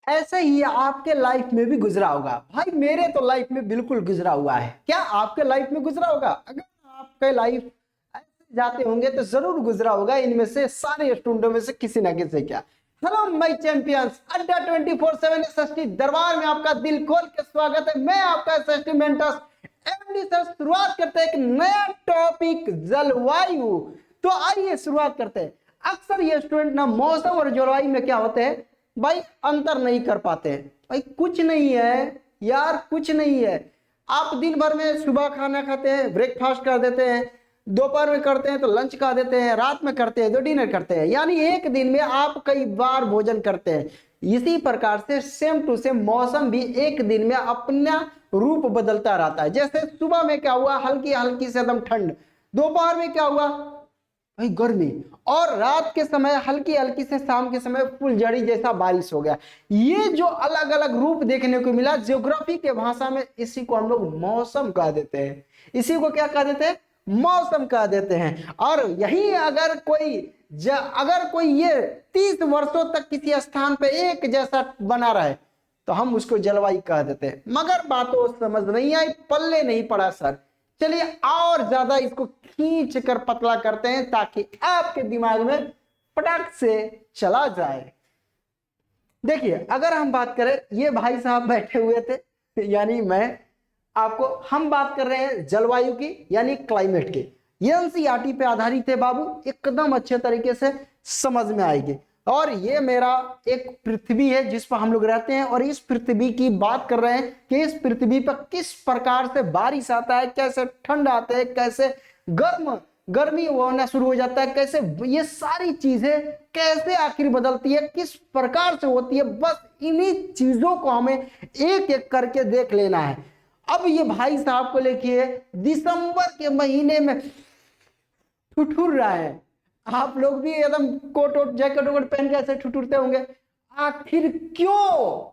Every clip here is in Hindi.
ऐसे ही आपके लाइफ में भी गुजरा होगा। भाई मेरे तो लाइफ में बिल्कुल गुजरा हुआ है। क्या आपके लाइफ में गुजरा होगा? अगर आपके लाइफ ऐसे जाते होंगे तो जरूर गुजरा होगा इनमें से सारे स्टूडेंटों में से किसी ना किसी। क्या हेलो माय चैंपियंस, अड्डा 24/7 एसएसटी दरबार में आपका दिल खोल के स्वागत है। मैं आपका एसएसटी मेंटर्स एमडी सर। शुरुआत करते हैं एक नया टॉपिक, जलवायु। तो आइए शुरुआत करते हैं। अक्सर ये स्टूडेंट ना मौसम और जलवायु में क्या होते हैं भाई, अंतर नहीं कर पाते हैं। भाई कुछ नहीं है यार, कुछ नहीं है। आप दिन भर में सुबह खाना खाते हैं, ब्रेकफास्ट कर देते हैं, दोपहर में करते हैं तो लंच खा देते हैं, रात में करते हैं तो डिनर करते हैं, यानी एक दिन में आप कई बार भोजन करते हैं। इसी प्रकार से सेम टू सेम मौसम भी एक दिन में अपना रूप बदलता रहता है। जैसे सुबह में क्या हुआ, हल्की हल्की से एकदम ठंड, दोपहर में क्या हुआ भाई गर्मी, और रात के समय हल्की हल्की से शाम के समय फुलझड़ी जैसा बारिश हो गया। ये जो अलग अलग रूप देखने को मिला, ज्योग्राफी के भाषा में इसी को हम लोग मौसम कह देते हैं। इसी को क्या कह देते हैं? मौसम कह देते हैं। और यही अगर कोई ये 30 वर्षों तक किसी स्थान पे एक जैसा बना रहे तो हम उसको जलवायु कह देते हैं। मगर बातों समझ नहीं आई, पल्ले नहीं पड़ा सर। चलिए और ज्यादा इसको खींच कर पतला करते हैं ताकि आपके दिमाग में पटक से चला जाए। देखिए अगर हम बात करें, ये भाई साहब बैठे हुए थे, यानी हम बात कर रहे हैं जलवायु की, यानी क्लाइमेट की। ये एनसीईआरटी पे आधारित है बाबू, एकदम अच्छे तरीके से समझ में आएगी। और ये मेरा एक पृथ्वी है जिस पर हम लोग रहते हैं, और इस पृथ्वी की बात कर रहे हैं कि इस पृथ्वी पर किस प्रकार से बारिश आता है, कैसे ठंड आते है, कैसे गर्मी होना शुरू हो जाता है, कैसे ये सारी चीजें कैसे आखिर बदलती है, किस प्रकार से होती है। बस इन्हीं चीजों को हमें एक एक करके देख लेना है। अब ये भाई साहब को लेके दिसंबर के महीने में ठुठुर रहा है। आप लोग भी एकदम कोट वोट जैकेट वोट पहन के ऐसे ठुठुरते होंगे। आखिर क्यों,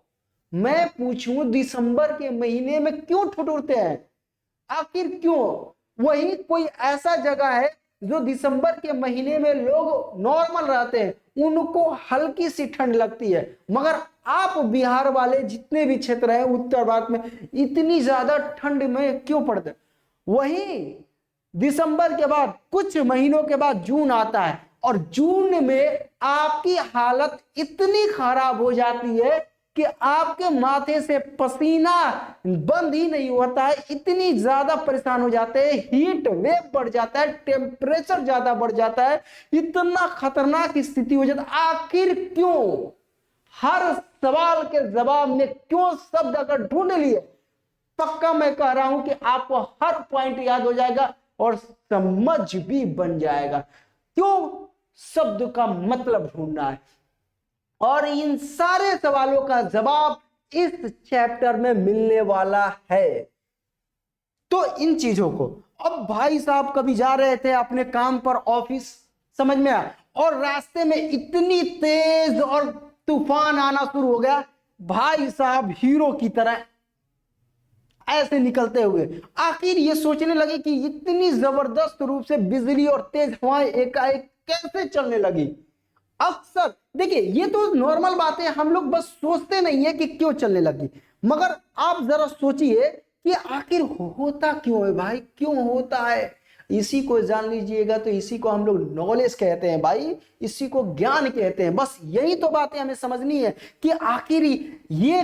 मैं पूछूं, दिसंबर के महीने में क्यों ठुठुरते हैं? आखिर क्यों? वही कोई ऐसा जगह है जो दिसंबर के महीने में लोग नॉर्मल रहते हैं, उनको हल्की सी ठंड लगती है, मगर आप बिहार वाले जितने भी क्षेत्र हैं उत्तर भारत में इतनी ज्यादा ठंड में क्यों पड़ते? वही दिसंबर के बाद कुछ महीनों के बाद जून आता है, और जून में आपकी हालत इतनी खराब हो जाती है कि आपके माथे से पसीना बंद ही नहीं होता है। इतनी ज्यादा परेशान हो जाते हैं, हीट वेव बढ़ जाता है, टेम्परेचर ज्यादा बढ़ जाता है, इतना खतरनाक स्थिति हो जाता है। आखिर क्यों? हर सवाल के जवाब में क्यों शब्द अगर ढूंढ लिए, पक्का मैं कह रहा हूं कि आपको हर पॉइंट याद हो जाएगा और समझ भी बन जाएगा क्यों शब्द का मतलब ढूंढना है। और इन सारे सवालों का जवाब इस चैप्टर में मिलने वाला है। तो इन चीजों को, अब भाई साहब कभी जा रहे थे अपने काम पर ऑफिस, समझ में आया, और रास्ते में इतनी तेज और तूफान आना शुरू हो गया, भाई साहब हीरो की तरह ऐसे निकलते हुए आखिर ये सोचने लगे कि इतनी जबरदस्त रूप से बिजली और तेज हवाएं एकाएक कैसे चलने लगी। अक्सर देखिए ये तो नॉर्मल बात है, हम लोग बस सोचते नहीं है कि क्यों चलने लगी, मगर आप जरा सोचिए कि आखिर होता क्यों है भाई, क्यों होता है। इसी को जान लीजिएगा तो इसी को हम लोग नॉलेज कहते हैं भाई, इसी को ज्ञान कहते हैं। बस यही तो बातें हमें समझनी है कि आखिर ये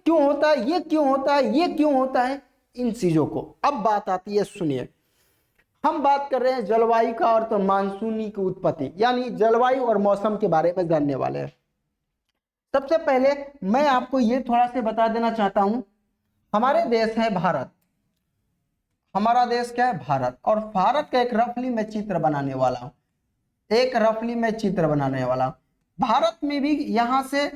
क्यों होता है, ये क्यों होता है, ये क्यों होता है, इन चीजों को। अब बात आती है, सुनिए, हम बात कर रहे हैं जलवायु का और तो मानसूनी की उत्पत्ति, यानी जलवायु और मौसम के बारे में जानने वाले हैं। सबसे पहले मैं आपको ये थोड़ा सा बता देना चाहता हूं, हमारे देश है भारत, हमारा देश क्या है? भारत। और भारत का एक रफली मैं चित्र बनाने वाला हूं, भारत में भी यहां से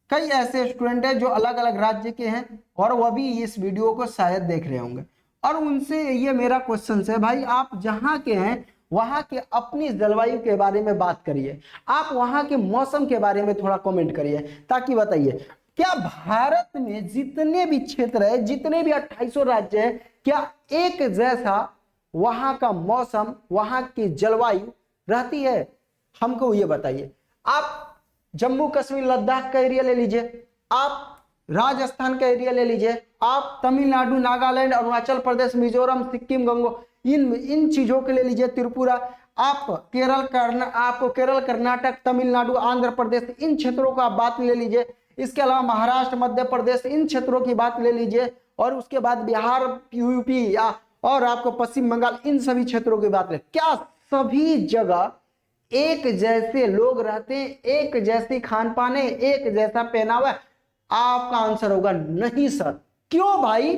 कई ऐसे स्टूडेंट हैं जो अलग अलग राज्य के हैं, और वह भी इस वीडियो को शायद देख रहे होंगे, और उनसे ये मेरा क्वेश्चन है, भाई आप जहां के हैं वहां के अपनी जलवायु के बारे में बात करिए, आप वहां के मौसम के बारे में थोड़ा कमेंट करिए, ताकि बताइए क्या भारत में जितने भी क्षेत्र है, जितने भी 2800 राज्य है, क्या एक जैसा वहां का मौसम, वहां की जलवायु रहती है? हमको ये बताइए। आप जम्मू कश्मीर लद्दाख का एरिया ले लीजिए, आप राजस्थान का एरिया ले लीजिए, आप तमिलनाडु, नागालैंड, अरुणाचल प्रदेश, मिजोरम, सिक्किम, इन चीजों के ले लीजिए, त्रिपुरा, आप केरल, कर्नाटक, तमिलनाडु, आंध्र प्रदेश, इन क्षेत्रों का आप बात ले लीजिए। इसके अलावा महाराष्ट्र, मध्य प्रदेश, इन क्षेत्रों की बात ले लीजिए। और उसके बाद बिहार, यूपी और आपको पश्चिम बंगाल, इन सभी क्षेत्रों की बात ले, क्या सभी जगह एक जैसे लोग रहते हैं, एक जैसी खान पान है, एक जैसा पहनावा है? आपका आंसर होगा नहीं सर। क्यों भाई?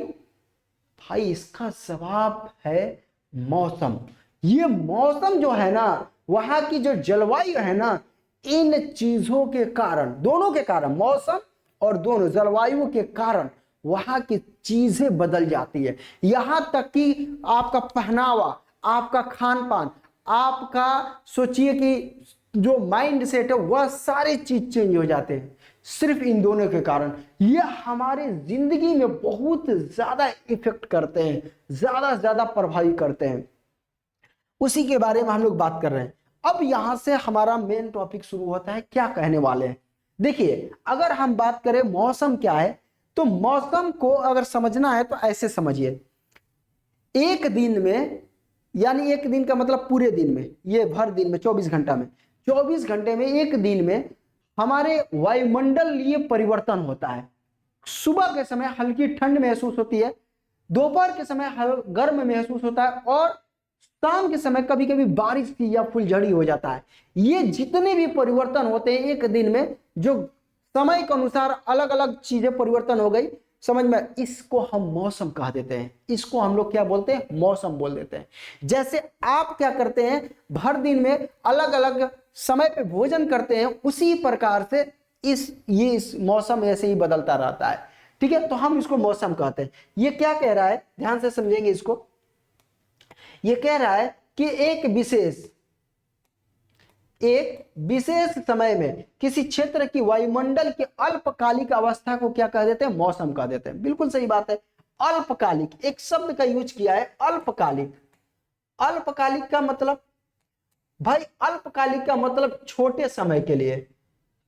भाई इसका जवाब है मौसम। ये मौसम जो है ना, वहां की जो जलवायु है ना, इन चीजों के कारण, दोनों के कारण, मौसम और दोनों जलवायु के कारण वहां की चीजें बदल जाती है। यहां तक कि आपका पहनावा, आपका खान पान, आपका सोचिए कि जो माइंड सेट है, वह सारे चीज चेंज हो जाते हैं सिर्फ इन दोनों के कारण। ये हमारे जिंदगी में बहुत ज्यादा इफेक्ट करते हैं, ज्यादा प्रभावित करते हैं। उसी के बारे में हम लोग बात कर रहे हैं। अब यहां से हमारा मेन टॉपिक शुरू होता है, क्या कहने वाले हैं। देखिए, अगर हम बात करें मौसम क्या है, तो मौसम को अगर समझना है तो ऐसे समझिए, एक दिन में, यानी एक दिन का मतलब पूरे दिन में, ये भर दिन में 24 घंटा में, 24 घंटे में, एक दिन में हमारे वायुमंडलीय परिवर्तन होता है। सुबह के समय हल्की ठंड महसूस होती है, दोपहर के समय गर्म महसूस होता है, और शाम के समय कभी कभी बारिश या फुलझड़ी हो जाता है। ये जितने भी परिवर्तन होते हैं एक दिन में, जो समय के अनुसार अलग अलग चीजें परिवर्तन हो गई, समझ में, इसको हम मौसम कह देते हैं। इसको हम लोग क्या बोलते हैं? मौसम बोल देते हैं। जैसे आप क्या करते हैं, भर दिन में अलग अलग समय पे भोजन करते हैं, उसी प्रकार से इस मौसम ऐसे ही बदलता रहता है। ठीक है, तो हम इसको मौसम कहते हैं। ये क्या कह रहा है, ध्यान से समझेंगे इसको। ये कह रहा है कि एक विशेष समय में किसी क्षेत्र की वायुमंडल की अल्पकालिक अवस्था को क्या कह देते हैं? मौसम कह देते हैं। बिल्कुल सही बात है। अल्पकालिक, एक शब्द का यूज किया है, अल्पकालिक। अल्पकालिक का मतलब, भाई अल्पकालिक का मतलब छोटे समय के लिए।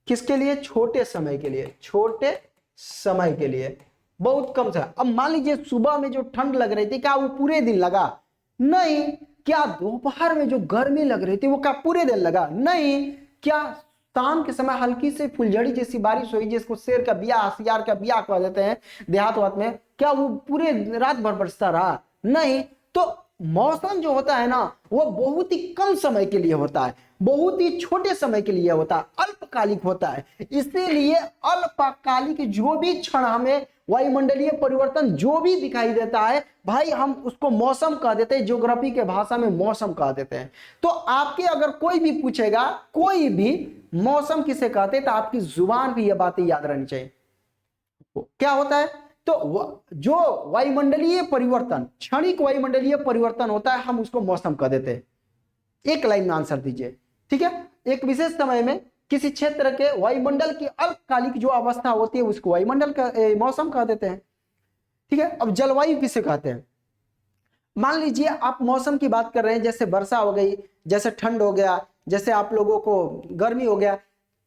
किसके लिए? छोटे समय के लिए। छोटे समय के लिए, बहुत कम समय। अब मान लीजिए सुबह में जो ठंड लग रही थी, क्या वो पूरे दिन लगा? नहीं। क्या दोपहर में जो गर्मी लग रही थी, वो क्या पूरे दिन लगा? नहीं। क्या शाम के समय हल्की से फुलझड़ी जैसी बारिश हुई, जिसको शेर का बिया, सियार का बिया कह देते हैं देहात वात में, क्या वो पूरे रात भर बरसता रहा? नहीं। तो मौसम जो होता है ना, वो बहुत ही कम समय के लिए होता है, बहुत ही छोटे समय के लिए होता है, अल्पकालिक होता है। इसीलिए अल्पकालिक जो भी क्षण हमें वायुमंडलीय परिवर्तन जो भी दिखाई देता है, भाई हम उसको मौसम कह देते हैं, ज्योग्राफी के भाषा में मौसम कह देते हैं। तो आपके अगर कोई भी पूछेगा, कोई भी मौसम किसे कहते हैं, तो आपकी जुबान भी ये बातें याद रहनी चाहिए। क्या होता है? तो जो वायुमंडलीय परिवर्तन, क्षणिक वायुमंडलीय परिवर्तन होता है, हम उसको मौसम कह देते हैं। एक लाइन में आंसर दीजिए, ठीक है। एक विशेष समय में किसी क्षेत्र के वायुमंडल की अल्पकालिक जो अवस्था होती है, उसको वायुमंडल का मौसम कह देते हैं। ठीक है। अब जलवायु किसे कहते हैं? मान लीजिए आप मौसम की बात कर रहे हैं, जैसे वर्षा हो गई, जैसे ठंड हो गया, जैसे आप लोगों को गर्मी हो गया।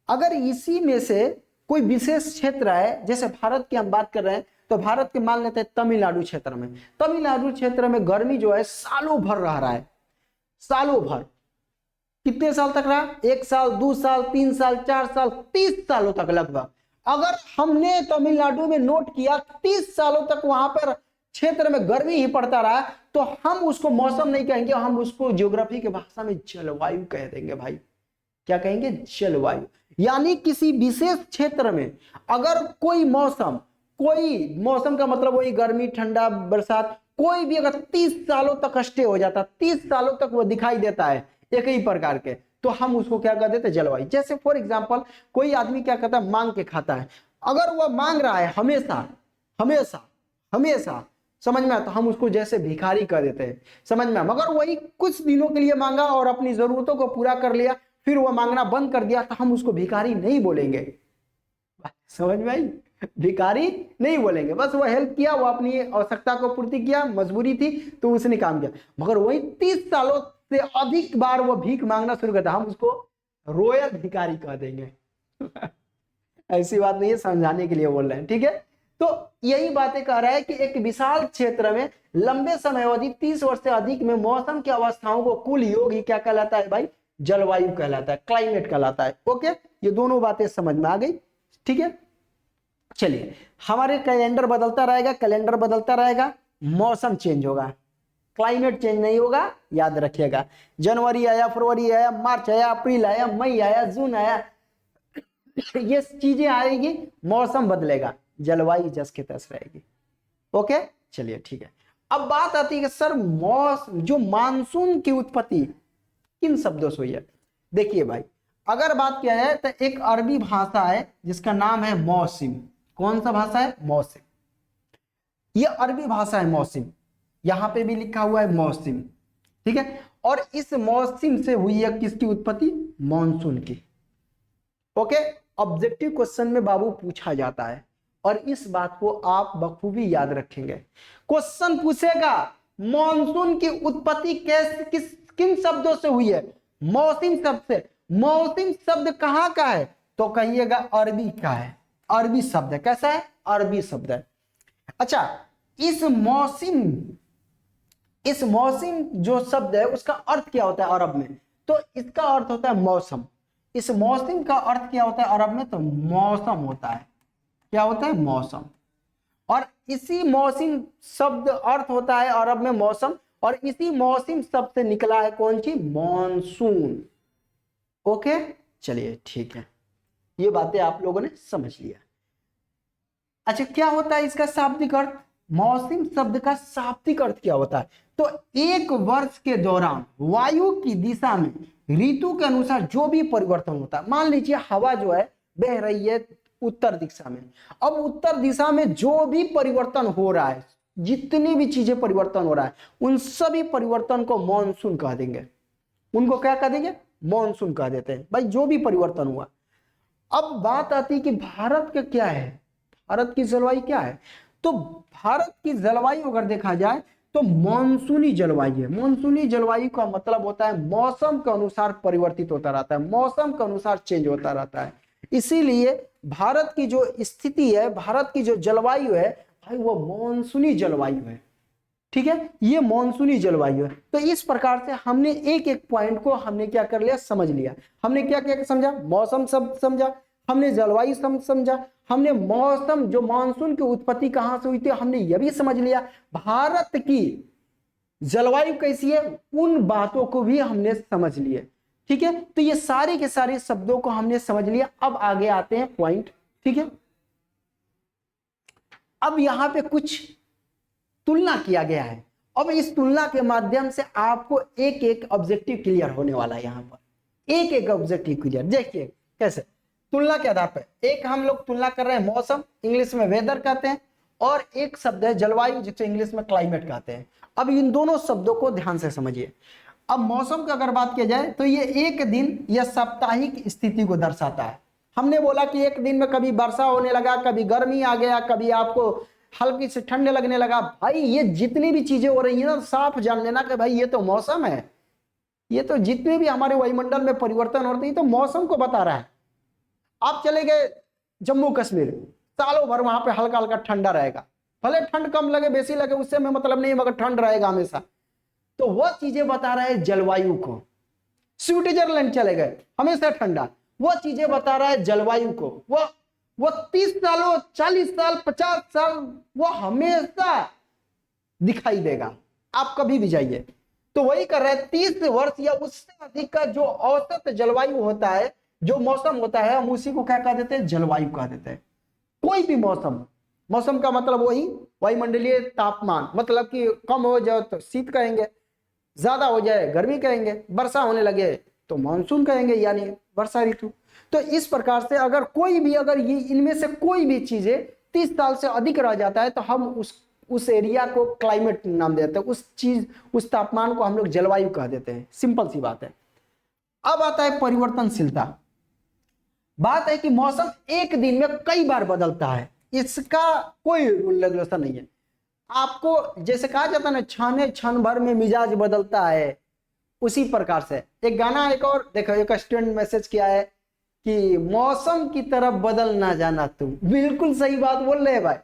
अगर इसी में से कोई विशेष क्षेत्र है, जैसे भारत की हम बात कर रहे हैं, तो भारत के मान लेते हैं तमिलनाडु क्षेत्र में। तमिलनाडु क्षेत्र में गर्मी जो है सालों भर रह रहा है, सालों भर। कितने साल तक रहा? 1 साल, 2 साल, 3 साल, 4 साल, 30 सालों तक लगभग। अगर हमने तमिलनाडु में नोट किया 30 सालों तक वहां पर क्षेत्र में गर्मी ही पड़ता रहा, तो हम उसको मौसम नहीं कहेंगे, हम उसको ज्योग्राफी की भाषा में जलवायु कह देंगे। भाई क्या कहेंगे? जलवायु। यानी किसी विशेष क्षेत्र में अगर कोई मौसम का मतलब वही गर्मी, ठंडा, बरसात, कोई भी अगर 30 सालों तक स्टे हो जाता, 30 सालों तक वो दिखाई देता है एक ही प्रकार के, तो हम उसको क्या कर देते? जलवायु। जैसे फॉर एग्जांपल कोई आदमी क्या करता है? मांग के खाता है। अगर वह मांग रहा है हमेशा हमेशा हमेशा, समझ में, तो हम उसको जैसे भिखारी कर देते हैं, समझ में। मगर वही कुछ दिनों के लिए मांगा और अपनी जरूरतों को पूरा कर लिया, फिर वह मांगना बंद कर दिया, तो हम उसको भिखारी नहीं बोलेंगे। समझ में आई? भिखारी नहीं बोलेंगे। बस वो हेल्प किया, वो अपनी आवश्यकता को पूर्ति किया, मजबूरी थी तो उसने काम किया। मगर वही 30 सालों से अधिक बार वो भीख मांगना शुरू करता, हम उसको रोयल भिखारी कह देंगे। ऐसी बात नहीं है, समझाने के लिए बोल रहे हैं, ठीक है। तो यही बातें कह रहा है कि एक विशाल क्षेत्र में लंबे समय अवधि 30 वर्ष से अधिक में मौसम की अवस्थाओं को कुल योग ही क्या कहलाता है भाई, जलवायु कहलाता है, क्लाइमेट कहलाता है। ओके, ये दोनों बातें समझ में आ गई, ठीक है। चलिए, हमारे कैलेंडर बदलता रहेगा, कैलेंडर बदलता रहेगा, मौसम चेंज होगा, क्लाइमेट चेंज नहीं होगा, याद रखिएगा। जनवरी आया, फरवरी आया, मार्च आया, अप्रैल आया, मई आया, जून आया, ये चीजें आएगी, मौसम बदलेगा, जलवायु जस के तस रहेगी। ओके, चलिए ठीक है। अब बात आती है कि सर मौसम, जो मानसून की उत्पत्ति किन शब्दों से हुई है। देखिए भाई, अगर बात किया जाए तो एक अरबी भाषा है जिसका नाम है मौसिम। कौन सा भाषा है, मौसिम। ये अरबी भाषा है मौसिम, यहां पे भी लिखा हुआ है मौसिम, ठीक है। और इस मौसिम से हुई है किसकी उत्पत्ति, मॉनसून की। ओके, ऑब्जेक्टिव क्वेश्चन में बाबू पूछा जाता है और इस बात को आप बखूबी याद रखेंगे। क्वेश्चन पूछेगा मॉनसून की उत्पत्ति कैसे, किन शब्दों से हुई है, मौसिम शब्द से। मौसिम शब्द कहां का है, तो कहिएगा अरबी का है, अरबी शब्द है। कैसा है, अरबी शब्द है। अच्छा, इस मौसिम जो शब्द है उसका अर्थ क्या होता है अरब में, तो इसका अर्थ होता है मौसम। इस मौसम का अर्थ क्या होता है अरब में, तो मौसम होता है। क्या होता है, मौसम। और इसी मौसम शब्द अर्थ होता है अरब में मौसम, और इसी मौसम शब्द से निकला है कौन सी, मॉनसून। ओके, चलिए ठीक है, ये बातें आप लोगों ने समझ लिया। अच्छा, क्या होता है इसका शाब्दिक अर्थ, मौसम शब्द का शाब्दिक अर्थ क्या होता है, तो एक वर्ष के दौरान वायु की दिशा में ऋतु के अनुसार जो भी परिवर्तन होता है। मान लीजिए हवा जो है बह रही है उत्तर दिशा में, अब उत्तर दिशा में जो भी परिवर्तन हो रहा है, जितनी भी चीजें परिवर्तन हो रहा है, उन सभी परिवर्तन को मॉनसून कह देंगे। उनको क्या कह देंगे, मॉनसून कह देते हैं भाई, जो भी परिवर्तन हुआ। अब बात आती है कि भारत का क्या है, भारत की जलवायु क्या है, तो भारत की जलवायु अगर देखा जाए तो मॉनसूनी जलवायु है। मॉनसूनी जलवायु का मतलब होता है मौसम के अनुसार परिवर्तित होता रहता है, मौसम के अनुसार चेंज होता रहता है। इसीलिए भारत की जो स्थिति है, भारत की जो जलवायु है भाई, वो मॉनसूनी जलवायु है, ठीक है। ये मॉनसूनी जलवायु है। तो इस प्रकार से हमने एक एक पॉइंट को हमने क्या कर लिया, समझ लिया। हमने क्या क्या समझा, मौसम शब्द समझा, हमने जलवायु समझा, हमने मौसम जो मानसून की उत्पत्ति कहां से हुई थी हमने यह भी समझ लिया, भारत की जलवायु कैसी है उन बातों को भी हमने समझ लिए, ठीक है। तो ये सारे के सारे शब्दों को हमने समझ लिया। अब आगे आते हैं पॉइंट, ठीक है। अब यहां पे कुछ तुलना किया गया है। अब इस तुलना के माध्यम से आपको एक एक ऑब्जेक्टिव क्लियर होने वाला है। यहां पर एक एक ऑब्जेक्टिव क्लियर, देखिए कैसे तुलना के आधार पर। एक हम लोग तुलना कर रहे हैं मौसम, इंग्लिश में वेदर कहते हैं, और एक शब्द है जलवायु जिसे इंग्लिश में क्लाइमेट कहते हैं। अब इन दोनों शब्दों को ध्यान से समझिए। अब मौसम की अगर बात की जाए तो ये एक दिन या साप्ताहिक स्थिति को दर्शाता है। हमने बोला कि एक दिन में कभी वर्षा होने लगा, कभी गर्मी आ गया, कभी आपको हल्की से ठंड लगने लगा। भाई ये जितनी भी चीजें हो रही है ना, साफ जान लेना कि भाई ये तो मौसम है। ये तो जितने भी हमारे वायुमंडल में परिवर्तन होते हैं तो मौसम को बता रहा है। आप चले गए जम्मू कश्मीर, सालों भर वहां पे हल्का हल्का ठंडा रहेगा, भले ठंड कम लगे बेसी लगे उससे हमें मतलब नहीं, मगर ठंड रहेगा हमेशा। तो वह चीजें बता रहा है जलवायु को। स्विट्जरलैंड चले गए, हमेशा ठंडा, वह चीजें बता रहा है जलवायु को। वो 30 सालों 40 साल 50 साल वो हमेशा दिखाई देगा, आप कभी भी जाइए। तो वही कर रहा है, 30 वर्ष या उससे अधिक का जो औसत जलवायु होता है, जो मौसम होता है, हम उसी को क्या कह देते हैं, जलवायु कह देते हैं। कोई भी मौसम, मौसम का मतलब वही वायुमंडलीय तापमान, मतलब कि कम हो जाए तो शीत कहेंगे, ज्यादा हो जाए गर्मी कहेंगे, वर्षा होने लगे तो मानसून कहेंगे, यानी वर्षा ऋतु। तो इस प्रकार से अगर कोई भी, अगर ये इनमें से कोई भी चीजें 30 साल से अधिक रह जाता है तो हम उस एरिया को क्लाइमेट नाम देते हैं, उस तापमान को हम लोग जलवायु कह देते हैं। सिंपल सी बात है। अब आता है परिवर्तनशीलता। बात है कि मौसम एक दिन में कई बार बदलता है, इसका कोई रूल रेगुलेशन नहीं है। आपको जैसे कहा जाता है ना, क्षण क्षण भर में मिजाज बदलता है, उसी प्रकार से एक गाना, एक और देखो, एक स्टूडेंट मैसेज किया है कि मौसम की तरफ बदल ना जाना तुम। बिल्कुल सही बात बोल रहे हैं भाई।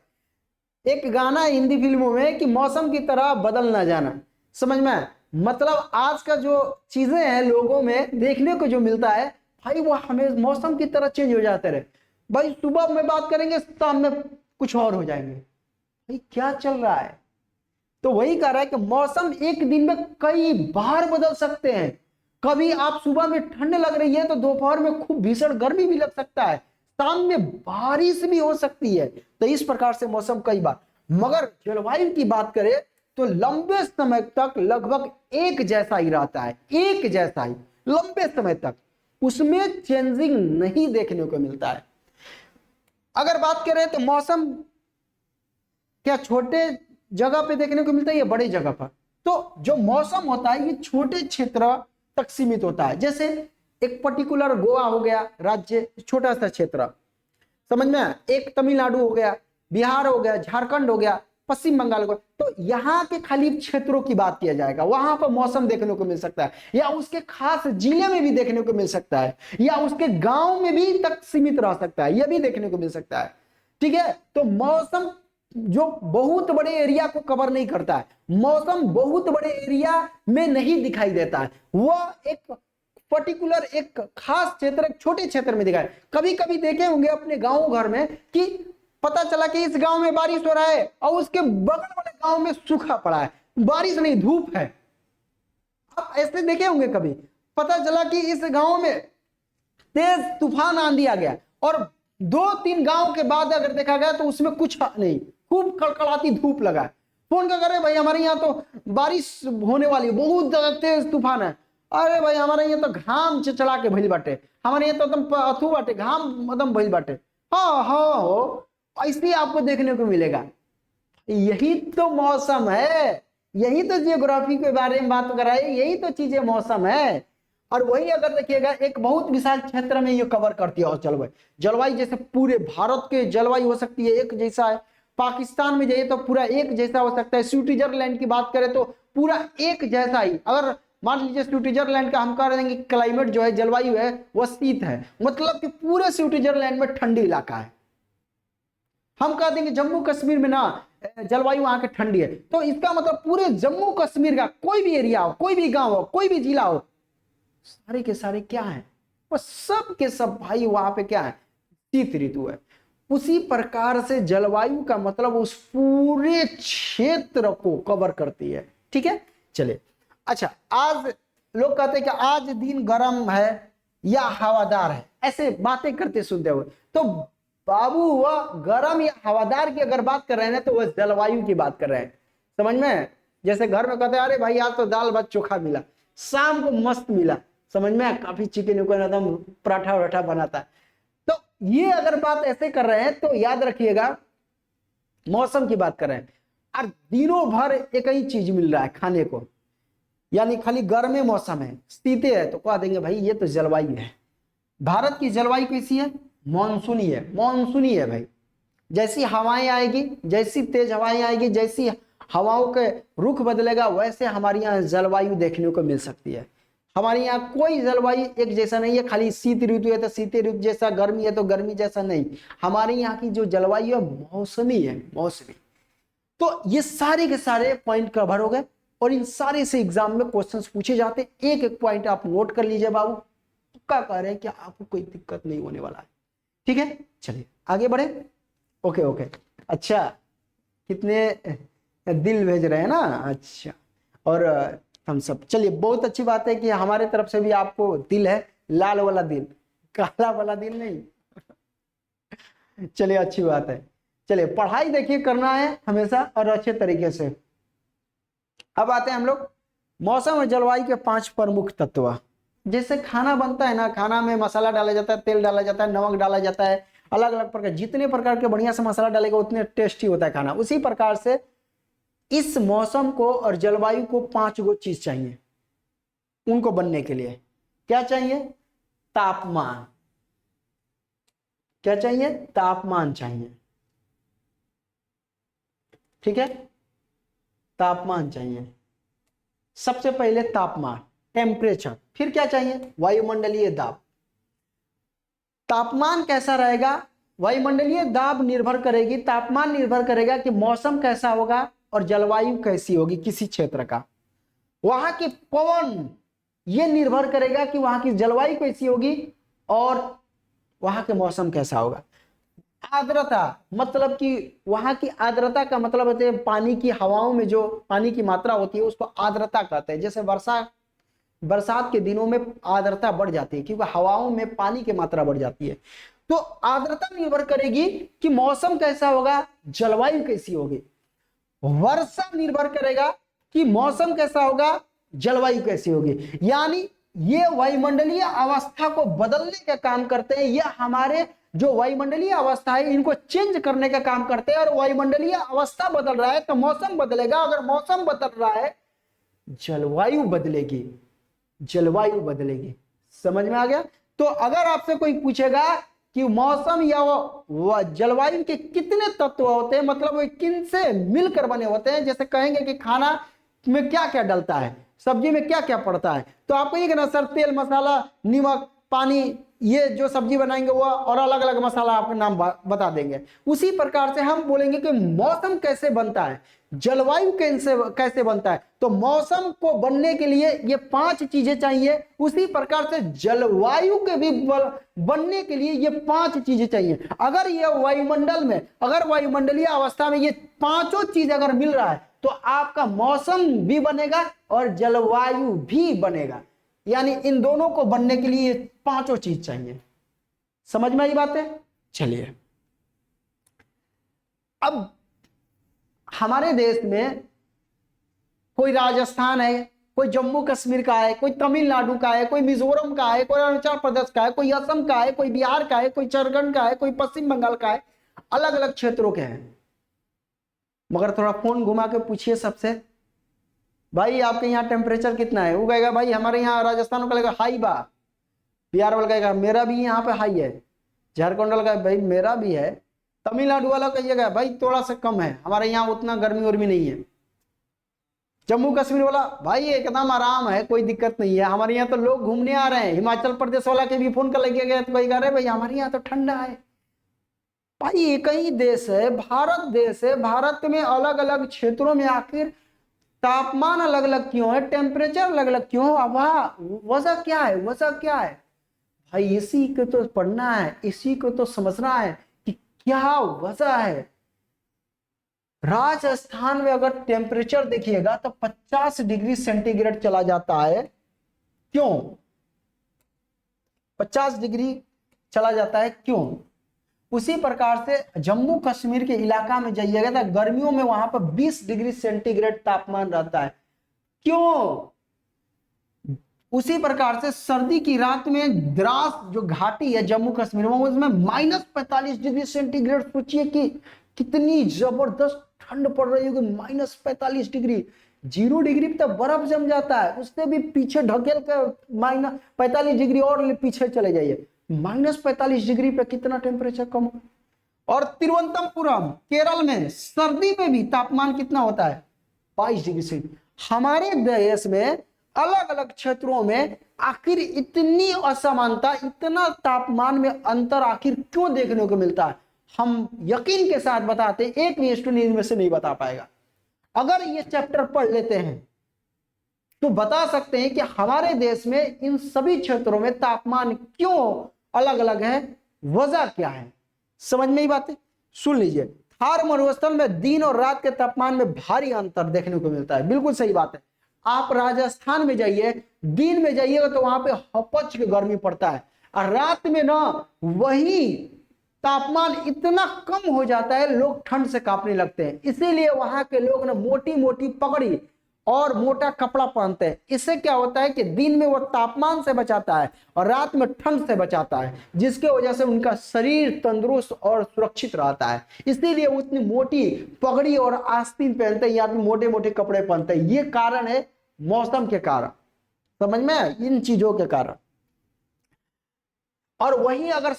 एक गाना है हिंदी फिल्मों में कि मौसम की तरह बदल ना जाना। समझ में आया? मतलब आज का जो चीजें हैं लोगों में देखने को जो मिलता है भाई, वो हमें मौसम की तरह चेंज हो जाते रहे। भाई सुबह में बात करेंगे, शाम में कुछ और हो जाएंगे। भाई क्या चल रहा है? तो वही कह रहा है कि मौसम एक दिन में कई बार बदल सकते हैं। कभी आप सुबह में ठंड लग रही है तो दोपहर में खूब भीषण गर्मी भी लग सकता है, शाम में बारिश भी हो सकती है। तो इस प्रकार से मौसम कई बार, मगर जलवायु की बात करें तो लंबे समय तक लगभग एक जैसा ही रहता है, एक जैसा ही लंबे समय तक, उसमें चेंजिंग नहीं देखने को मिलता है। अगर बात करें तो मौसम क्या छोटे जगह पे देखने को मिलता है या बड़ी जगह पर? तो जो मौसम होता है ये छोटे क्षेत्र तक सीमित होता है। जैसे एक पर्टिकुलर गोवा हो गया राज्य, छोटा सा क्षेत्र, समझ में? एक तमिलनाडु हो गया, बिहार हो गया, झारखंड हो गया, पश्चिम बंगाल हो गया। तो यहाँ के खाली क्षेत्रों की बात किया जाएगा, वहां पर मौसम देखने को मिल सकता है, या उसके खास जिले में भी देखने को मिल सकता है, या उसके गांव में भी तक सीमित रह सकता है, यह भी देखने को मिल सकता है। ठीक है? तो मौसम जो बहुत बड़े एरिया को कवर नहीं करता है, मौसम बहुत बड़े एरिया में नहीं दिखाई देता है, वह एक पर्टिकुलर एक खास क्षेत्र, एक छोटे क्षेत्र में दिखाए। कभी कभी देखे होंगे अपने गांव घर में कि पता चला कि इस गांव में बारिश हो रहा है और उसके बगल वाले गांव में सूखा पड़ा है, बारिश नहीं धूप है। आप ऐसे देखे होंगे कभी, पता चला कि इस गांव में तेज तूफान आंधी आ गया और 2-3 गांव के बाद अगर देखा गया तो उसमें कुछ नहीं, खूब कड़कड़ाती धूप लगा है। फोन क्या करे, भाई हमारे यहाँ तो बारिश होने वाली है, बहुत तेज तूफान है। अरे भाई हमारे यहाँ तो घाम चला के भइल बाटे, हमारे यहाँ तो एकदम अथू बाटे, घाम एकदम भइल बाटे। हाँ हाँ हो, ऐसे आपको देखने को मिलेगा। यही तो मौसम है, यही तो जियोग्राफी के बारे में बात कर रहा है, यही तो चीजें मौसम है। और वही अगर देखिएगा एक बहुत विशाल क्षेत्र में ये कवर करती है। और जलवायु, जलवायु जैसे पूरे भारत के जलवायु हो सकती है एक जैसा है, पाकिस्तान में जाइए तो पूरा एक जैसा हो सकता है, स्विट्जरलैंड की बात करें तो पूरा एक जैसा ही। अगर मान लीजिए स्विट्जरलैंड का हम कह देंगे क्लाइमेट जो है, जलवायु है वह शीत है, मतलब कि पूरे स्विट्जरलैंड में ठंडी इलाका है। हम कह देंगे जम्मू कश्मीर में ना जलवायु वहां की ठंडी है, तो इसका मतलब पूरे जम्मू कश्मीर का कोई भी एरिया हो, कोई भी गांव हो, कोई भी जिला हो, सारे के सारे क्या है, वो सब के सब भाई वहां पे क्या है, शीत ऋतु है। उसी प्रकार से जलवायु का मतलब उस पूरे क्षेत्र को कवर करती है। ठीक है, चलिए। अच्छा, आज लोग कहते हैं कि आज दिन गर्म है या हवादार है, ऐसे बातें करते सुनते हुए। तो बाबू वह गर्म या हवादार की अगर बात कर रहे हैं तो वह जलवायु की बात कर रहे हैं। समझ में? जैसे घर में कहते हैं अरे भाई आज तो दाल भात चोखा मिला, शाम को मस्त मिला, समझ में, काफी चिकन उकन एकदम पराठा वराठा बनाता है। तो ये अगर बात ऐसे कर रहे हैं तो याद रखिएगा मौसम की बात कर रहे हैं। और दिनों भर एक ही चीज मिल रहा है खाने को, यानी खाली गर्म मौसम है, शीते है, तो कह देंगे भाई ये तो जलवायु है। भारत की जलवायु कैसी है? मानसूनी है, मानसूनी है भाई। जैसी हवाएं आएगी, जैसी तेज हवाएं आएगी, जैसी हवाओं के रुख बदलेगा, वैसे हमारे यहाँ जलवायु देखने को मिल सकती है। हमारे यहाँ कोई जलवायु एक जैसा नहीं है, खाली शीत ऋतु है तो शीत ऋतु जैसा, गर्मी है तो गर्मी जैसा नहीं। हमारे यहाँ की जो जलवायु है मौसमी है, मौसमी। तो ये सारे के सारे पॉइंट कवर हो गए और इन सारे से एग्जाम में क्वेश्चंस पूछे जाते। एक एक पॉइंट आप नोट कर लीजिए बाबू, पक्का कह रहे हैं कि आपको कोई दिक्कत नहीं होने वाला है। ठीक है, चलिए आगे बढ़े। ओके ओके, अच्छा कितने दिल भेज रहे हैं ना, अच्छा। और हम सब, चलिए बहुत अच्छी बात है कि हमारे तरफ से भी आपको दिल है, लाल वाला दिल, काला वाला दिल नहीं। चलिए अच्छी बात है। चलिए पढ़ाई देखिए करना है हमेशा और अच्छे तरीके से। अब आते हैं हम लोग मौसम और जलवायु के 5 प्रमुख तत्व। जैसे खाना बनता है ना, खाना में मसाला डाला जाता है, तेल डाला जाता है, नमक डाला जाता है, अलग अलग प्रकार, जितने प्रकार के बढ़िया से मसाला डालेगा उतने टेस्टी होता है खाना। उसी प्रकार से इस मौसम को और जलवायु को 5 गो चीज चाहिए उनको बनने के लिए। क्या चाहिए? तापमान। क्या चाहिए? तापमान चाहिए। ठीक है, तापमान चाहिए सबसे पहले, तापमान, टेम्परेचर। फिर क्या चाहिए? वायुमंडलीय दाब। तापमान कैसा रहेगा, वायुमंडलीय दाब निर्भर करेगी, तापमान निर्भर करेगा कि मौसम कैसा होगा और जलवायु कैसी होगी किसी क्षेत्र का। वहां के पवन ये निर्भर करेगा कि वहां की जलवायु कैसी होगी और वहां के मौसम कैसा होगा। आर्द्रता मतलब कि वहां की आर्द्रता का मतलब होता है पानी की हवाओं में जो पानी की मात्रा होती है उसको आर्द्रता कहते हैं। जैसे बरसात के दिनों में आर्द्रता बढ़ जाती है क्योंकि हवाओं में पानी की मात्रा बढ़ जाती है। तो आर्द्रता निर्भर करेगी कि मौसम कैसा होगा, जलवायु कैसी होगी। वर्षा निर्भर करेगा कि मौसम कैसा होगा, जलवायु कैसी होगी। यानी ये वायुमंडलीय अवस्था को बदलने का काम करते हैं। यह हमारे जो वायुमंडलीय अवस्था है इनको चेंज करने का काम करते हैं। और वायुमंडलीय अवस्था बदल रहा है तो मौसम बदलेगा, अगर मौसम बदल रहा है जलवायु बदलेगी, जलवायु बदलेगी। समझ में आ गया। तो अगर आपसे कोई पूछेगा कि मौसम या जलवायु के कितने तत्व होते हैं, मतलब वो किन से मिलकर बने होते हैं, जैसे कहेंगे कि खाना में क्या क्या डलता है, सब्जी में क्या क्या पड़ता है, तो आपको ये कहना सर तेल मसाला नमक पानी ये जो सब्जी बनाएंगे वो और अलग अलग मसाला आपका नाम बता देंगे। उसी प्रकार से हम बोलेंगे कि मौसम कैसे बनता है, जलवायु कैसे बनता है। तो मौसम को बनने के लिए ये 5 चीजें चाहिए, उसी प्रकार से जलवायु के भी बनने के लिए ये 5 चीजें चाहिए। अगर ये वायुमंडल में, अगर वायुमंडलीय अवस्था में ये 5 चीज अगर मिल रहा है तो आपका मौसम भी बनेगा और जलवायु भी बनेगा। यानी इन दोनों को बनने के लिए 5 चीज चाहिए। समझ में आई बात है। चलिए अब हमारे देश में कोई राजस्थान है, कोई जम्मू कश्मीर का है, कोई तमिलनाडु का है, कोई मिजोरम का है, कोई अरुणाचल प्रदेश का है, कोई असम का है, कोई बिहार का है, कोई झारखंड का है, कोई पश्चिम बंगाल का है, अलग अलग क्षेत्रों के हैं। मगर थोड़ा फोन घुमा के पूछिए सबसे, भाई आपके यहाँ टेम्परेचर कितना है, वो कहेगा भाई हमारे यहाँ राजस्थान का लगेगा हाई बा, बिहार वाला कहेगा मेरा भी यहाँ पे हाई है, झारखंड वाला कहेगा भाई मेरा भी है, तमिलनाडु वाला कहिएगा भाई थोड़ा सा कम है, हमारे यहाँ उतना गर्मी उर्मी नहीं है, जम्मू कश्मीर वाला भाई एकदम आराम है कोई दिक्कत नहीं है, हमारे यहाँ तो लोग घूमने आ रहे हैं, हिमाचल प्रदेश वाला के भी फोन कर लगे गया तो भाई कह रहे भाई हमारे यहाँ तो ठंडा है। भाई एक ही देश है, भारत देश है, भारत में अलग अलग क्षेत्रों में आखिर तापमान अलग अलग क्यों है, टेम्परेचर अलग अलग क्यों, वजह क्या है, वजह क्या है भाई, इसी को तो पढ़ना है, इसी को तो समझना है कि क्या वजह है। राजस्थान में अगर टेम्परेचर देखिएगा तो 50 डिग्री सेंटीग्रेड चला जाता है, क्यों 50 डिग्री चला जाता है क्यों। उसी प्रकार से जम्मू कश्मीर के इलाका में जाइएगा तो गर्मियों में वहां पर 20 डिग्री सेंटीग्रेड तापमान रहता है, क्यों। उसी प्रकार से सर्दी की रात में द्रास जो घाटी है जम्मू कश्मीर में उसमें -45 डिग्री सेंटीग्रेड, सोचिए कि कितनी जबरदस्त ठंड पड़ रही होगी, -45 डिग्री, 0 डिग्री पे तो बर्फ जम जाता है, उससे भी पीछे ढकेल कर -45 डिग्री और पीछे चले जाइए, -45 डिग्री पे कितना टेम्परेचर कम हो। और तिरुवनंतपुरम केरल में सर्दी में भी तापमान कितना होता है 22 डिग्री सेंटीग्रेड। हमारे देश में अलग अलग क्षेत्रों में आखिर इतनी असमानता, इतना तापमान में अंतर आखिर क्यों देखने को मिलता है, हम यकीन के साथ बताते एक भी स्टूडेंट इनमें से नहीं बता पाएगा। अगर ये चैप्टर पढ़ लेते हैं तो बता सकते हैं कि हमारे देश में इन सभी क्षेत्रों में तापमान क्यों अलग अलग है, वजह क्या है। समझ में ही बात है। सुन लीजिए, थार मरुस्थल में दिन और रात के तापमान में भारी अंतर देखने को मिलता है, बिल्कुल सही बात है। आप राजस्थान में जाइए, दिन में जाइएगा तो वहां पे हपच के गर्मी पड़ता है और रात में ना वही तापमान इतना कम हो जाता है, लोग ठंड से कांपने लगते हैं। इसीलिए वहां के लोग ना मोटी मोटी पगड़ी और मोटा कपड़ा पहनते हैं। इससे क्या होता है कि दिन में वो तापमान से बचाता है और रात में ठंड से बचाता है, जिसके वजह से उनका शरीर तंदुरुस्त और सुरक्षित रहता है। इसीलिए वो इतनी मोटी पगड़ी और आस्तीन पहनते हैं या फिर मोटे मोटे कपड़े पहनते हैं। ये कारण है मौसम के कारण, समझ में, इन चीजों के कारण। और वहीं अगर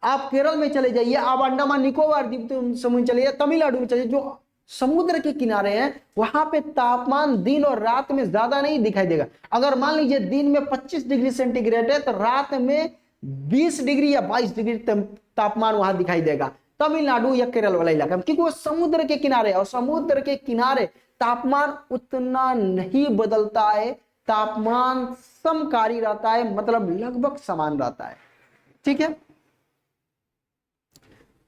आप केरल में चले जाइए, आप अंडमान निकोबार द्वीप समूह चले जाइए, तमिलनाडु में चले, जो समुद्र के किनारे हैं वहां पे तापमान दिन और रात में ज्यादा नहीं दिखाई देगा। अगर मान लीजिए दिन में 25 डिग्री सेंटीग्रेड है तो रात में 20 डिग्री या 22 डिग्री तापमान वहां दिखाई देगा तमिलनाडु या केरल वाला इलाका में, क्योंकि वो समुद्र के किनारे है और समुद्र के किनारे तापमान उतना नहीं बदलता है, तापमान समकारी रहता है, मतलब लगभग समान रहता है। ठीक है।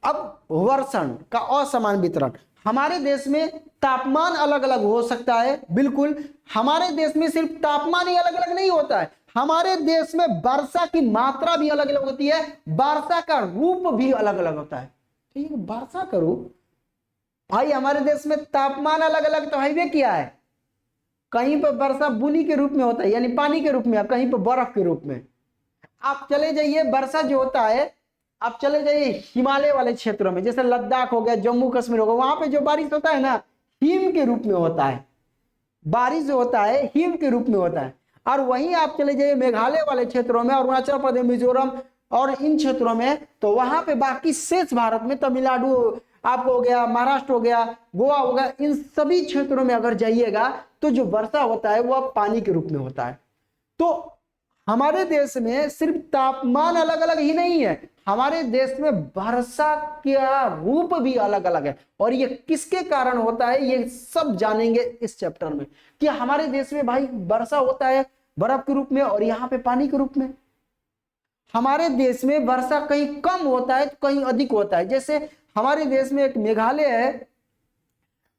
अब वर्षण का असमान वितरण, हमारे देश में तापमान अलग अलग हो सकता है, बिल्कुल। हमारे देश में सिर्फ तापमान ही अलग अलग नहीं होता है, हमारे देश में वर्षा की मात्रा भी अलग अलग होती है, वर्षा का रूप भी अलग अलग होता है। तो ये वर्षा का रूप, भाई हमारे देश में तापमान अलग अलग तो है क्या है, कहीं पर वर्षा बूंदी के रूप में होता है यानी पानी के रूप में, कहीं पर बर्फ के रूप में। आप चले जाइए, वर्षा जो होता है, आप चले जाइए हिमालय वाले क्षेत्रों में, जैसे लद्दाख हो गया, जम्मू कश्मीर हो गया, वहां पे जो बारिश होता है ना, हिम के रूप में होता है, बारिश जो होता है हिम के रूप में होता है। और वहीं आप चले जाइए मेघालय वाले क्षेत्रों में, अरुणाचल प्रदेश, मिजोरम और इन क्षेत्रों में, तो वहां पे बाकी शेष भारत में तमिलनाडु आपको हो गया, महाराष्ट्र हो गया, गोवा हो गया, इन सभी क्षेत्रों में अगर जाइएगा तो जो वर्षा होता है वह पानी के रूप में होता है। तो हमारे देश में सिर्फ तापमान अलग अलग ही नहीं है, हमारे देश में वर्षा का रूप भी अलग अलग है। और ये किसके कारण होता है ये सब जानेंगे इस चैप्टर में, कि हमारे देश में भाई वर्षा होता है बर्फ के रूप में और यहाँ पे पानी के रूप में। हमारे देश में वर्षा कहीं कम होता है तो कहीं अधिक होता है। जैसे हमारे देश में एक मेघालय है,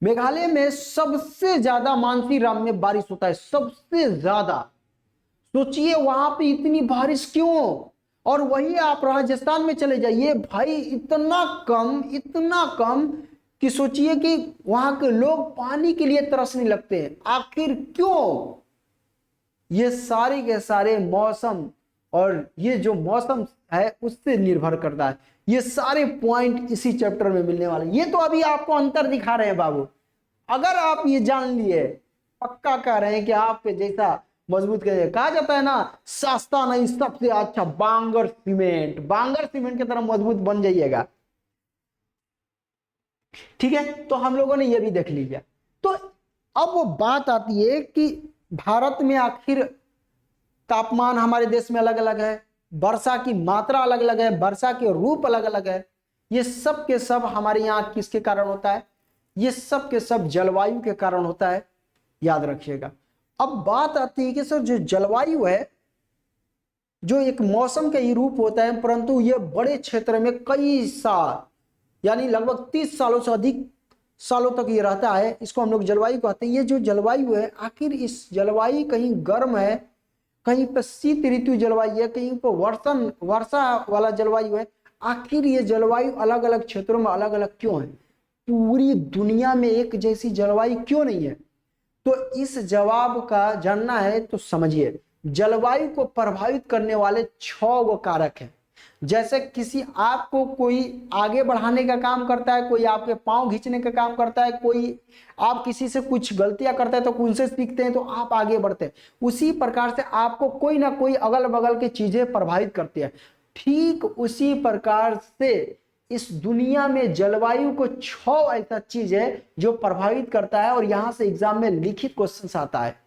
मेघालय में सबसे ज्यादा मानसीराम में बारिश होता है, सबसे ज्यादा। सोचिए वहां पे इतनी बारिश क्यों। और वही आप राजस्थान में चले जाइए, भाई इतना कम कि सोचिए कि वहां के लोग पानी के लिए तरसने लगते हैं। आखिर क्यों? ये सारे के सारे मौसम, और ये जो मौसम है उससे निर्भर करता है। ये सारे पॉइंट इसी चैप्टर में मिलने वाले। ये तो अभी आपको अंतर दिखा रहे हैं बाबू, अगर आप ये जान लिए, पक्का कह रहे हैं कि आपके जैसा मजबूत कहा जाता है ना, सस्ता नहीं सबसे अच्छा बांगर सीमेंट, बांगर सीमेंट की तरह मजबूत बन जाइएगा। ठीक है, तो हम लोगों ने ये भी देख लिया। तो अब वो बात आती है कि भारत में आखिर तापमान हमारे देश में अलग अलग है, वर्षा की मात्रा अलग अलग है, वर्षा के रूप अलग अलग है। ये सब के सब हमारे यहाँ किसके कारण होता है? ये सब के सब जलवायु के कारण होता है, याद रखिएगा। अब बात आती है कि सर जो जलवायु है, जो एक मौसम का ही रूप होता है, परंतु ये बड़े क्षेत्र में कई साल यानी लगभग 30 सालों से अधिक सालों तक ये रहता है, इसको हम लोग जलवायु कहते हैं। ये जो जलवायु है, आखिर इस जलवायु कहीं गर्म है, कहीं पर शीत ऋतु जलवायु है, कहीं पर वर्षा वाला जलवायु है। आखिर ये जलवायु अलग अलग क्षेत्रों में अलग अलग क्यों है? पूरी दुनिया में एक जैसी जलवायु क्यों नहीं है? तो इस जवाब का जानना है तो समझिए, जलवायु को प्रभावित करने वाले 6 गो कारक हैं। जैसे किसी आपको कोई आगे बढ़ाने का काम करता है, कोई आपके पांव खींचने का काम करता है, कोई आप किसी से कुछ गलतियां करते हैं तो उनसे सीखते हैं तो आप आगे बढ़ते हैं, उसी प्रकार से आपको कोई ना कोई अगल बगल की चीजें प्रभावित करती है। ठीक उसी प्रकार से इस दुनिया में जलवायु को 6 ऐसा चीज है जो प्रभावित करता है, और यहां से एग्जाम में लिखित क्वेश्चन आता है।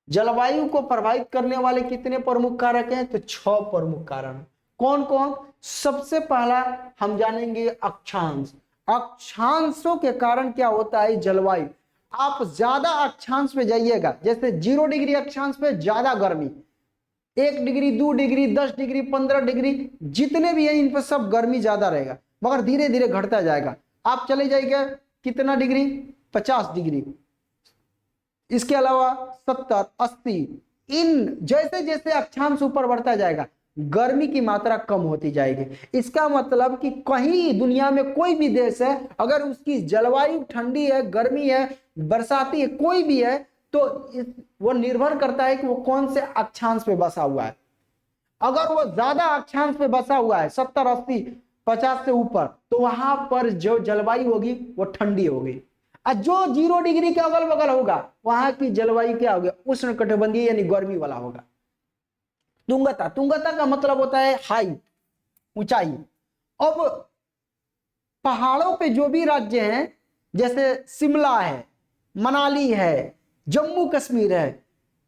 जलवायु को प्रभावित करने वाले कितने प्रमुख कारक हैं? तो 6 प्रमुख कारक। कौन कौन? सबसे पहला हम जानेंगे अक्षांश। अक्षांशों के कारण क्या होता है जलवायु? आप ज्यादा अक्षांश पे जाइएगा, जैसे 0 डिग्री अक्षांश पे ज्यादा गर्मी, 1 डिग्री 2 डिग्री 10 डिग्री 15 डिग्री जितने भी हैं इन पर सब गर्मी ज्यादा रहेगा, मगर धीरे धीरे घटता जाएगा। आप चले जाइएगा कितना डिग्री? 50 डिग्री, इसके अलावा 70 80, इन जैसे जैसे अक्षांश ऊपर बढ़ता जाएगा गर्मी की मात्रा कम होती जाएगी। इसका मतलब कि कहीं दुनिया में कोई भी देश है, अगर उसकी जलवायु ठंडी है, गर्मी है, बरसाती है, कोई भी है, तो वो निर्भर करता है कि वो कौन से अक्षांश पे बसा हुआ है। अगर वो ज्यादा अक्षांश पे बसा हुआ है 70 80 50 से ऊपर, तो वहां पर जो जलवायु होगी वो ठंडी होगी। और जो 0 डिग्री के अगल बगल होगा वहां की जलवायु क्या होगी? उष्णकटिबंधीय यानी गर्मी वाला होगा। तुंगता, तुंगता का मतलब होता है हाई, ऊंचाई। अब पहाड़ों पे जो भी राज्य हैं, जैसे शिमला है, मनाली है, जम्मू कश्मीर है,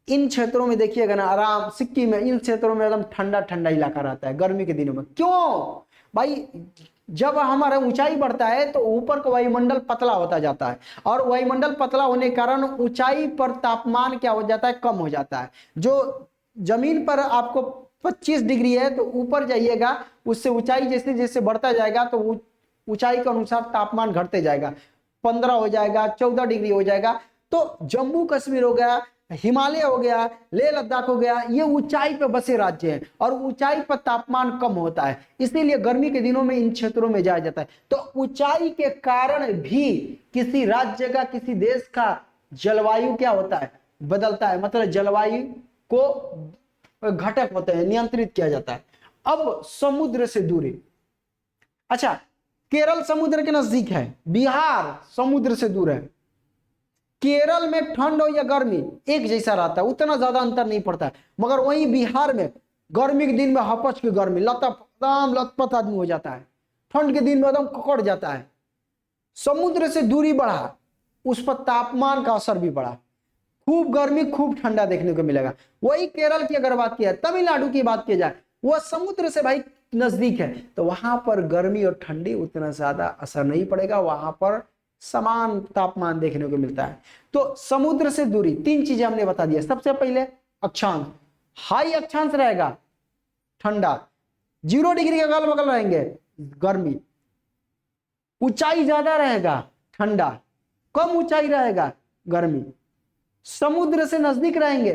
इन क्षेत्रों में देखिएगा ना, आराम सिक्किम में इन क्षेत्रों में एकदम ठंडा ठंडा इलाका रहता है गर्मी के दिनों में। क्यों भाई? जब हमारा ऊंचाई बढ़ता है तो ऊपर का वायुमंडल पतला होता जाता है, और वायुमंडल पतला होने के कारण ऊंचाई पर तापमान क्या हो जाता है, कम हो जाता है। जो जमीन पर आपको 25 डिग्री है तो ऊपर जाइएगा, उससे ऊंचाई जैसे जैसे बढ़ता जाएगा तो ऊंचाई के अनुसार तापमान घटते जाएगा, 15 हो जाएगा, 14 डिग्री हो जाएगा। तो जम्मू कश्मीर हो गया, हिमालय हो गया, लेह लद्दाख हो गया, ये ऊंचाई पर बसे राज्य हैं और ऊंचाई पर तापमान कम होता है, इसीलिए गर्मी के दिनों में इन क्षेत्रों में जाया जाता है। तो ऊंचाई के कारण भी किसी राज्य का, किसी देश का जलवायु क्या होता है, बदलता है। मतलब जलवायु को घटक होते हैं, नियंत्रित किया जाता है। अब समुद्र से दूरी, अच्छा केरल समुद्र के नजदीक है, बिहार समुद्र से दूर है। केरल में ठंड हो या गर्मी एक जैसा रहता है, उतना ज्यादा अंतर नहीं पड़ता है, मगर वहीं बिहार में गर्मी के दिन में हपच की गर्मी, एकदम लथपथ आदमी हो जाता है, ठंड के दिन में एकदम ककड़ जाता है। समुद्र से दूरी बढ़ा, उस पर तापमान का असर भी बढ़ा, खूब गर्मी खूब ठंडा देखने को मिलेगा। वही केरल की अगर बात किया, तमिलनाडु की बात की जाए, वह समुद्र से भाई नजदीक है, तो वहां पर गर्मी और ठंडी उतना ज्यादा असर नहीं पड़ेगा, वहां पर समान तापमान देखने को मिलता है। तो समुद्र से दूरी, तीन चीजें हमने बता दिया। सबसे पहले अक्षांश, हाई अक्षांश रहेगा ठंडा, 0 डिग्री के अगल बगल रहेंगे गर्मी, ऊंचाई ज्यादा रहेगा ठंडा, कम ऊंचाई रहेगा गर्मी। समुद्र से नजदीक रहेंगे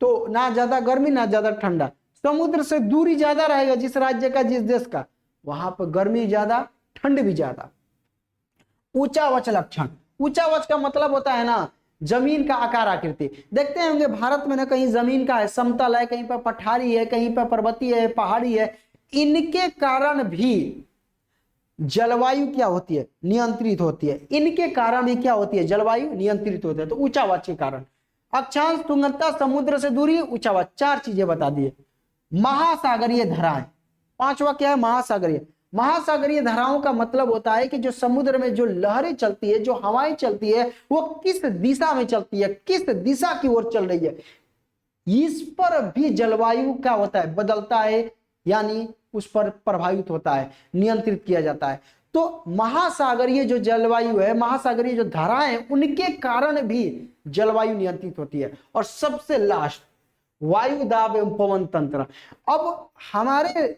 तो ना ज्यादा गर्मी ना ज्यादा ठंडा, समुद्र से दूरी ज्यादा रहेगा जिस राज्य का, जिस देश का, वहां पर गर्मी ज्यादा ठंड भी ज्यादा। ऊंचावच लक्षण, ऊंचावच का मतलब होता है ना जमीन का आकार आकृति। देखते होंगे भारत में ना कहीं जमीन का है समतल है, कहीं पर पठारी है, कहीं पर पर्वतीय है, पहाड़ी है, इनके कारण भी जलवायु क्या होती है, नियंत्रित होती है। इनके कारण भी क्या होती है, जलवायु नियंत्रित होती है। तो ऊंचावच के कारण, अक्षांश, तुंगनता, समुद्र से दूरी, ऊंचावच, चार चीजें बता दिए। महासागरीय धाराएं, पांचवा क्या है, महासागरीय। महासागरीय धाराओं का मतलब होता है कि जो समुद्र में जो लहरें चलती है, जो हवाएं चलती है, वो किस दिशा में चलती है, किस दिशा की ओर चल रही है, इस पर भी जलवायु क्या होता है, बदलता है, यानी उस पर प्रभावित होता है, नियंत्रित किया जाता है। तो महासागरीय जो जलवायु है, महासागरीय जो धाराएं हैं, उनके कारण भी जलवायु नियंत्रित होती है। और सबसे लास्ट वायु दाब एवं पवन तंत्र। अब हमारे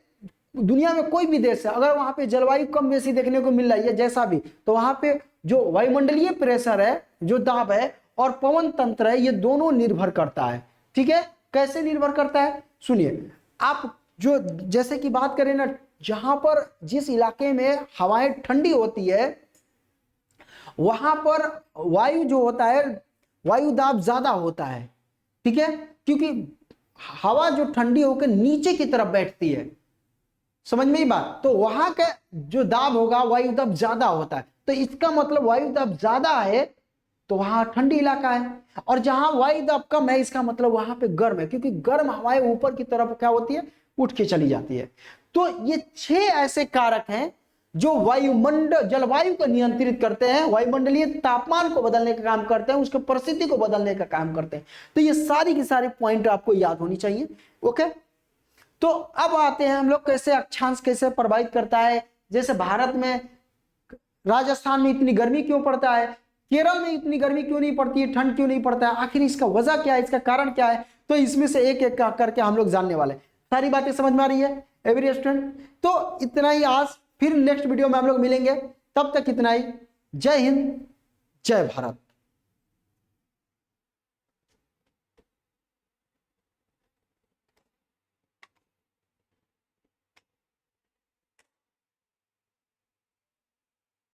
दुनिया में कोई भी देश है, अगर वहां पे जलवायु कम बेसी देखने को मिल रही है जैसा भी, तो वहां पे जो वायुमंडलीय प्रेशर है, जो दाब है, और पवन तंत्र है, ये दोनों निर्भर करता है। ठीक है, कैसे निर्भर करता है सुनिए। आप जो जैसे कि बात करें ना, जहां पर जिस इलाके में हवाएं ठंडी होती है वहां पर वायु जो होता है, वायु दाब ज्यादा होता है। ठीक है, क्योंकि हवा जो ठंडी होकर नीचे की तरफ बैठती है, समझ में ही बात, तो वहां का जो दाब होगा वायु दाब ज्यादा होता है। तो इसका मतलब वायु दाब ज्यादा है तो वहां ठंडी इलाका है, और जहां वायु दाब कम है इसका मतलब वहां पे गर्म है, क्योंकि गर्म हवाएं ऊपर की तरफ क्या होती है, उठ के चली जाती है। तो ये 6 ऐसे कारक हैं जो वायुमंडल जलवायु को नियंत्रित करते हैं, वायुमंडलीय तापमान को बदलने का काम करते हैं, उसके परिस्थिति को बदलने का काम करते हैं। तो ये सारी की सारी पॉइंट आपको याद होनी चाहिए। ओके, तो अब आते हैं हम लोग कैसे अक्षांश कैसे प्रभावित करता है। जैसे भारत में राजस्थान में इतनी गर्मी क्यों पड़ता है, केरल में इतनी गर्मी क्यों नहीं पड़ती है, ठंड क्यों नहीं पड़ता है, आखिर इसका वजह क्या है, इसका कारण क्या है, तो इसमें से एक एक करके हम लोग जानने वाले हैं। सारी बातें समझ में आ रही है एवरी स्टूडेंट? तो इतना ही आज, फिर नेक्स्ट वीडियो में हम लोग मिलेंगे, तब तक इतना ही। जय हिंद, जय भारत।